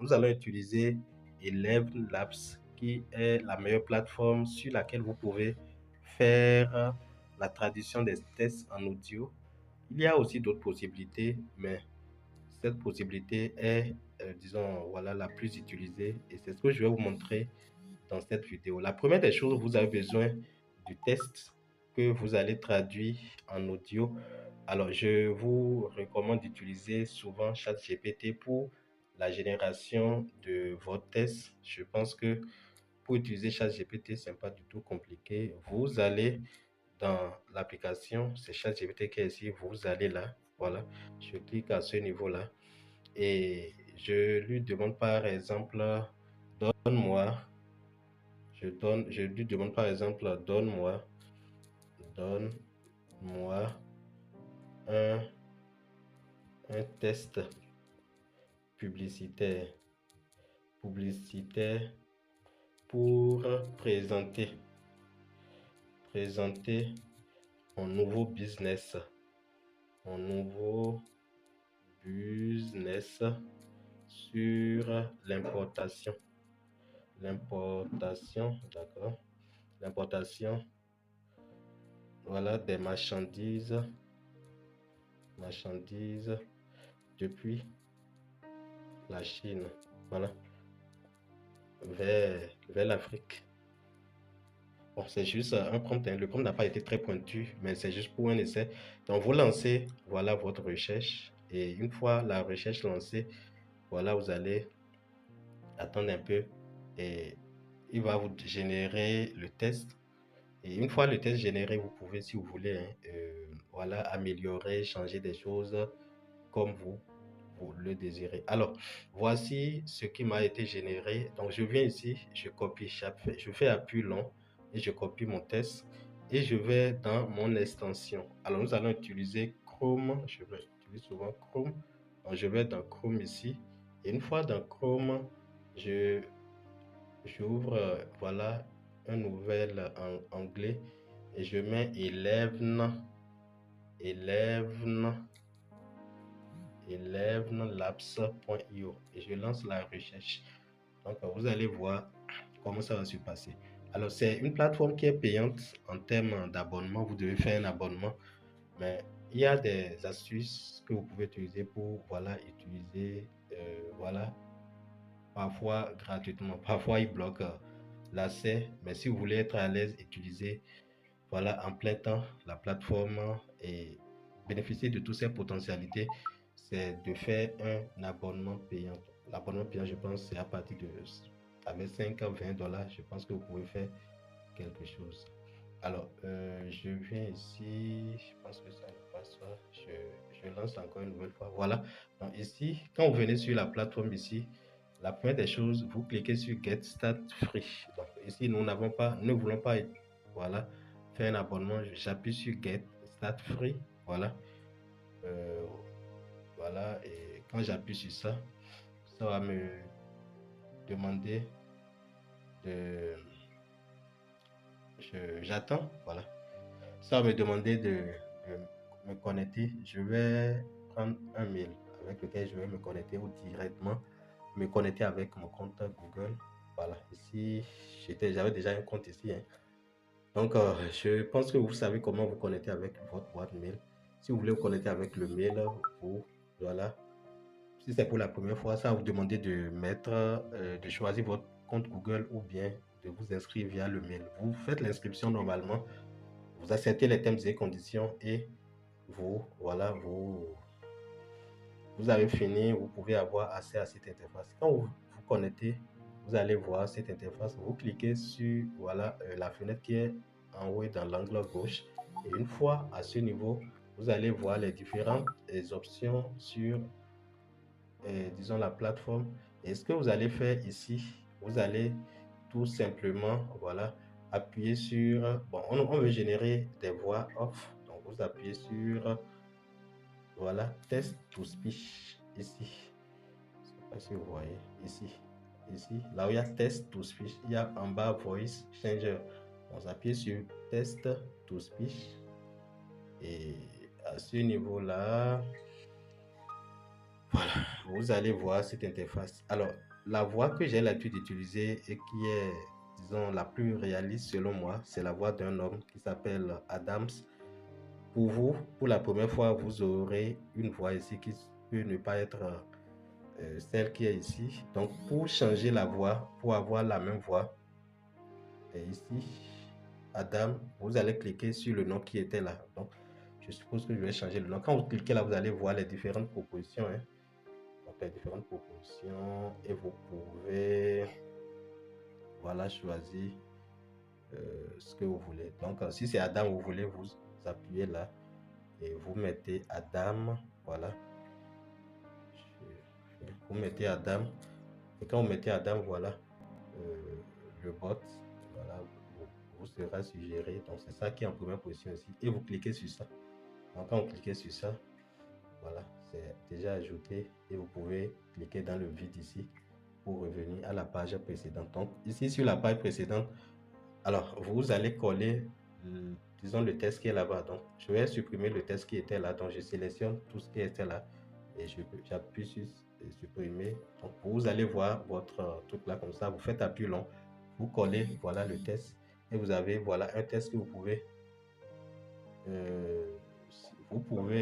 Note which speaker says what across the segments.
Speaker 1: nous allons utiliser Eleven Labs, qui est la meilleure plateforme sur laquelle vous pouvez faire la traduction des tests en audio. Il y a aussi d'autres possibilités, mais cette possibilité est, disons, voilà, la plus utilisée et c'est ce que je vais vous montrer dans cette vidéo. La première des choses, vous avez besoin du test que vous allez traduire en audio. Alors, je vous recommande d'utiliser souvent ChatGPT pour la génération de votre test. Je pense que pour utiliser ChatGPT, ce n'est pas du tout compliqué. Vous allez dans l'application, c'est ChatGPT qui est ici, vous allez là, voilà, je clique à ce niveau-là et je lui demande par exemple, donne-moi, je lui demande par exemple, donne-moi un, un test publicitaire, pour présenter mon nouveau business, sur l'importation, d'accord, l'importation, voilà, des marchandises depuis la Chine, voilà, vers l'Afrique. Bon, c'est juste un prompt, hein. Le prompt n'a pas été très pointu, mais c'est juste pour un essai. Donc, vous lancez, voilà, votre recherche. Et une fois la recherche lancée, voilà, vous allez attendre un peu et il va vous générer le test. Et une fois le test généré, vous pouvez, si vous voulez, hein, voilà, améliorer, changer des choses comme vous le désirez. Alors, voici ce qui m'a été généré. Donc, je viens ici, je copie je fais appui long et je copie mon test et je vais dans mon extension. Alors, nous allons utiliser Chrome. Je vais utiliser souvent Chrome. Donc, je vais dans Chrome ici. Et une fois dans Chrome, j'ouvre, voilà, un nouvel onglet et je mets elevenlabs.io et je lance la recherche. Donc, vous allez voir comment ça va se passer. Alors, c'est une plateforme qui est payante en termes d'abonnement. Vous devez faire un abonnement, mais il y a des astuces que vous pouvez utiliser pour, voilà, utiliser, voilà, parfois gratuitement. Parfois, il bloque l'accès, mais si vous voulez être à l'aise, utiliser, voilà, en plein temps la plateforme et bénéficier de toutes ses potentialités, c'est de faire un abonnement payant. L'abonnement payant, je pense, c'est à partir de, avec 5 à 20 dollars, je pense que vous pouvez faire quelque chose. Alors, je viens ici, je pense que ça ne passe pas, je lance encore une nouvelle fois. Voilà, donc ici, quand vous venez sur la plateforme ici, la première des choses, vous cliquez sur Get Start Free. Donc ici, nous ne voulons pas, voilà, faire un abonnement. J'appuie sur Get Start Free, voilà. Voilà, et quand j'appuie sur ça, ça va me demander de... J'attends, voilà. Ça va me demander de me connecter. Je vais prendre un mail avec lequel je vais me connecter ou directement me connecter avec mon compte Google. Voilà, ici, j'avais déjà un compte ici, hein. Donc, je pense que vous savez comment vous connecter avec votre boîte mail. Si vous voulez vous connecter avec le mail, voilà. Si c'est pour la première fois, ça va vous demander de mettre, de choisir votre compte Google ou bien de vous inscrire via le mail. Vous faites l'inscription normalement, vous acceptez les termes et conditions et voilà, vous avez fini, vous pouvez avoir accès à cette interface. Quand vous vous connectez, vous allez voir cette interface. Vous cliquez sur, voilà, la fenêtre qui est en haut dans l'angle gauche. Et une fois à ce niveau, vous allez voir les différentes options sur, disons, la plateforme. Et ce que vous allez faire ici, vous allez tout simplement, voilà, appuyer sur, bon, on veut générer des voix off. Donc, vous appuyez sur, voilà, test to speech ici. Je sais pas si vous voyez ici. Là où il y a test to speech, il y a en bas voice changer. On s'appuie sur test to speech. Et à ce niveau-là, voilà. vous allez voir cette interface. Alors, la voix que j'ai l'habitude d'utiliser et qui est, disons, la plus réaliste selon moi, c'est la voix d'un homme qui s'appelle Adams. Pour vous, pour la première fois, vous aurez une voix ici qui peut ne pas être celle qui est ici. Donc, pour changer la voix, pour avoir la même voix, et ici, Adam, vous allez cliquer sur le nom qui était là. Donc, je suppose que je vais changer le nom. Quand vous cliquez là, vous allez voir les différentes propositions. Hein. Donc, les différentes propositions. Et vous pouvez, voilà, choisir ce que vous voulez. Donc, si c'est Adam, vous voulez, vous appuyez là. Et vous mettez Adam. Voilà. Vous mettez Adam. Et quand vous mettez Adam, voilà, le bot, voilà, vous sera suggéré. Donc, c'est ça qui est en première position ici. Et vous cliquez sur ça. Donc, quand vous cliquez sur ça, voilà, c'est déjà ajouté. Et vous pouvez cliquer dans le vide ici pour revenir à la page précédente. Donc, ici, sur la page précédente, alors, vous allez coller, disons, le texte qui est là-bas. Donc, je vais supprimer le texte qui était là. Donc, je sélectionne tout ce qui était là. Et j'appuie sur supprimer. Donc, vous allez voir votre truc là comme ça. Vous faites appui long. Vous collez, voilà le test. Et vous avez, voilà, un test que vous pouvez,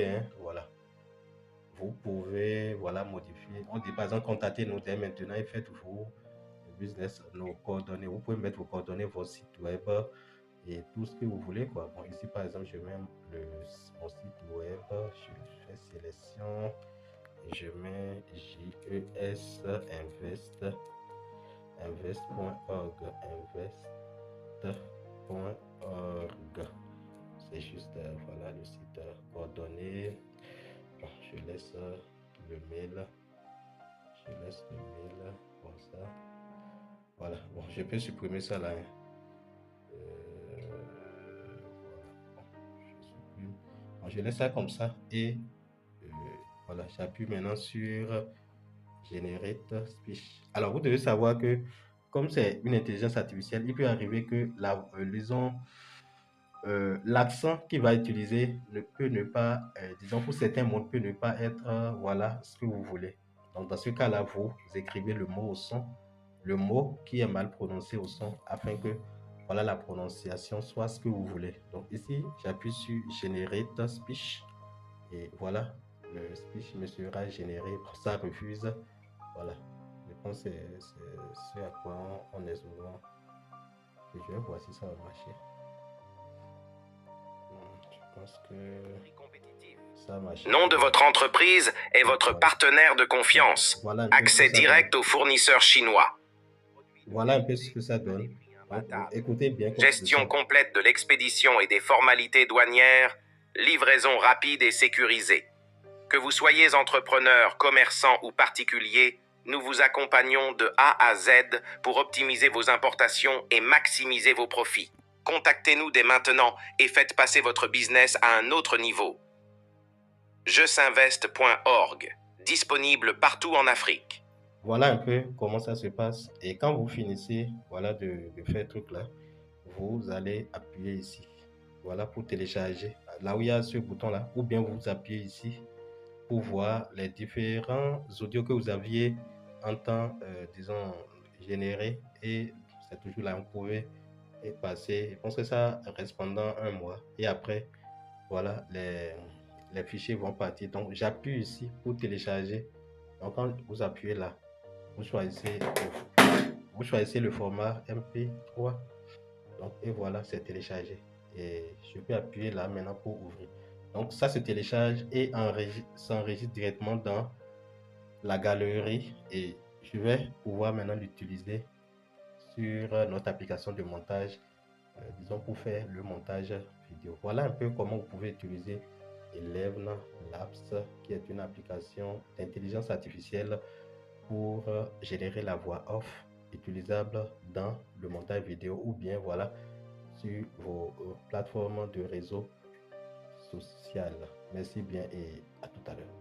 Speaker 1: hein, voilà. Vous pouvez, voilà, modifier. On dit par exemple, contactez-nous dès maintenant et faites-vous business, nos coordonnées. Vous pouvez mettre vos coordonnées, vos sites web et tout ce que vous voulez, quoi. Bon, ici, par exemple, je mets mon site web, je fais sélection. Je mets JES invest.org c'est juste voilà le site coordonné. Bon, je laisse le mail comme ça, voilà. Bon, je peux supprimer ça là, hein. Voilà. Bon, je supprime. Bon, je laisse ça comme ça et voilà, j'appuie maintenant sur Generate Speech. Alors, vous devez savoir que comme c'est une intelligence artificielle, il peut arriver que l'accent qu'il va utiliser ne peut ne pas, disons pour certains mots, peut ne pas être, voilà, ce que vous voulez. Donc, dans ce cas-là, vous écrivez le mot au son, le mot qui est mal prononcé au son, afin que, voilà, la prononciation soit ce que vous voulez. Donc, ici, j'appuie sur Generate Speech et voilà, le speech me sera généré. Ça refuse. Voilà. Je pense que c'est ce à quoi on est souvent. Et je vais voir si ça va marcher. Je pense que ça a marché.
Speaker 2: Nom de votre entreprise est votre partenaire de confiance.
Speaker 1: Voilà
Speaker 2: Accès direct aux fournisseurs chinois.
Speaker 1: Voilà un peu ce que ça donne. Donc, écoutez bien.
Speaker 2: Gestion complète de l'expédition et des formalités douanières. Livraison rapide et sécurisée. Que vous soyez entrepreneur, commerçant ou particulier, nous vous accompagnons de A à Z pour optimiser vos importations et maximiser vos profits. Contactez-nous dès maintenant et faites passer votre business à un autre niveau. Jeuxinvest.org, disponible partout en Afrique.
Speaker 1: Voilà un peu comment ça se passe. Et quand vous finissez, voilà, de faire ce truc là, vous allez appuyer ici. Voilà pour télécharger. Là où il y a ce bouton là, ou bien vous appuyez ici pour voir les différents audios que vous aviez en temps, disons, généré. Et c'est toujours là, vous pouvez passer. Je pense que ça reste pendant un mois. Et après, voilà, les fichiers vont partir. Donc, j'appuie ici pour télécharger. Donc, quand vous appuyez là, vous choisissez le format MP3. Donc, et voilà, c'est téléchargé. Et je peux appuyer là maintenant pour ouvrir. Donc, ça se télécharge et s'enregistre directement dans la galerie. Et je vais pouvoir maintenant l'utiliser sur notre application de montage, disons pour faire le montage vidéo. Voilà un peu comment vous pouvez utiliser Eleven Labs, qui est une application d'intelligence artificielle pour générer la voix off utilisable dans le montage vidéo ou bien voilà sur vos plateformes de réseau social. Merci bien et à tout à l'heure.